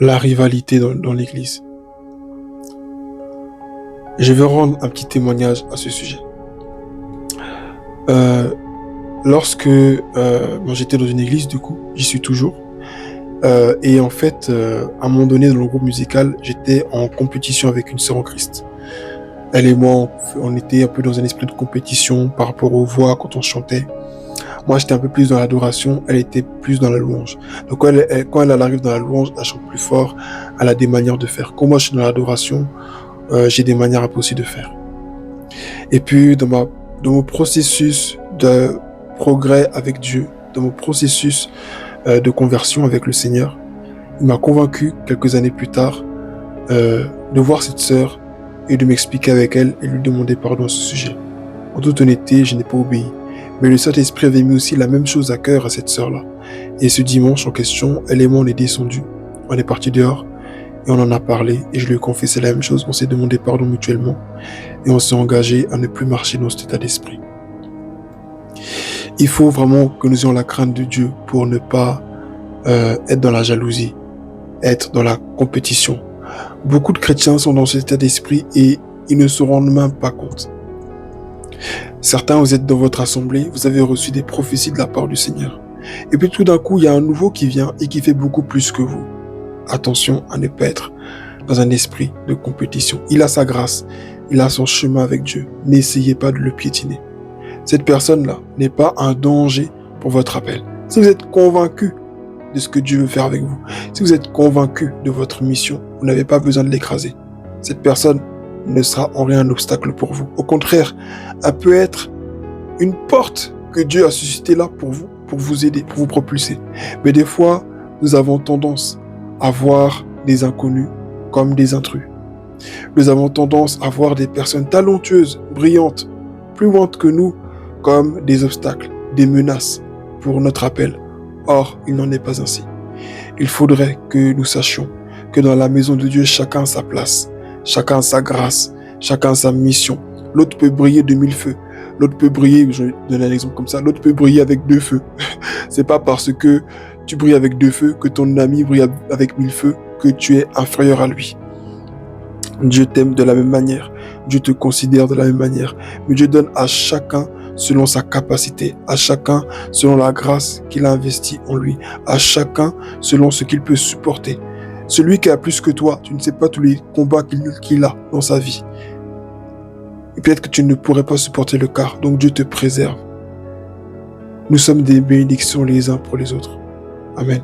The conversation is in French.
la rivalité dans l'église. Je vais rendre un petit témoignage à ce sujet. Euh, Lorsque j'étais dans une église, du coup, j'y suis toujours. Et en fait, à un moment donné, dans le groupe musical, j'étais en compétition avec une sœur en Christ. Elle et moi, on était un peu dans un esprit de compétition par rapport aux voix quand on chantait. Moi, j'étais un peu plus dans l'adoration, elle était plus dans la louange. Donc, quand elle arrive dans la louange, elle chante plus fort, elle a des manières de faire. Quand moi, je suis dans l'adoration, j'ai des manières un peu aussi de faire. Et puis, dans mon processus de progrès avec Dieu, dans mon processus de conversion avec le Seigneur, il m'a convaincu, quelques années plus tard, de voir cette sœur et de m'expliquer avec elle et lui demander pardon à ce sujet. En toute honnêteté, je n'ai pas obéi. Mais le Saint-Esprit avait mis aussi la même chose à cœur à cette sœur-là. Et ce dimanche en question, elle et moi, on est descendus. On est partis dehors et on en a parlé et je lui ai confessé la même chose. On s'est demandé pardon mutuellement et on s'est engagé à ne plus marcher dans cet état d'esprit. Il faut vraiment que nous ayons la crainte de Dieu pour ne pas être dans la jalousie, être dans la compétition. Beaucoup de chrétiens sont dans cet état d'esprit et ils ne se rendent même pas compte. Certains, vous êtes dans votre assemblée, vous avez reçu des prophéties de la part du Seigneur. Et puis tout d'un coup, il y a un nouveau qui vient et qui fait beaucoup plus que vous. Attention à ne pas être dans un esprit de compétition. Il a sa grâce, il a son chemin avec Dieu. N'essayez pas de le piétiner. Cette personne-là n'est pas un danger pour votre appel. Si vous êtes convaincu de ce que Dieu veut faire avec vous, si vous êtes convaincu de votre mission, vous n'avez pas besoin de l'écraser. Cette personne ne sera en rien un obstacle pour vous. Au contraire, elle peut être une porte que Dieu a suscitée là pour vous aider, pour vous propulser. Mais des fois, nous avons tendance à voir des inconnus comme des intrus. Nous avons tendance à voir des personnes talentueuses, brillantes, plus lointes que nous, comme des obstacles, des menaces pour notre appel. Or, il n'en est pas ainsi. Il faudrait que nous sachions que dans la maison de Dieu, chacun a sa place, chacun a sa grâce, chacun a sa mission. L'autre peut briller de 1000 feux. L'autre peut briller, je vais donner un exemple comme ça, l'autre peut briller avec 2 feux. C'est pas parce que tu brilles avec 2 feux que ton ami brille avec 1000 feux que tu es inférieur à lui. Dieu t'aime de la même manière. Dieu te considère de la même manière. Mais Dieu donne à chacun selon sa capacité, à chacun selon la grâce qu'il a investie en lui, à chacun selon ce qu'il peut supporter. Celui qui a plus que toi, tu ne sais pas tous les combats qu'il a dans sa vie. Et peut-être que tu ne pourrais pas supporter le quart, donc Dieu te préserve. Nous sommes des bénédictions les uns pour les autres. Amen.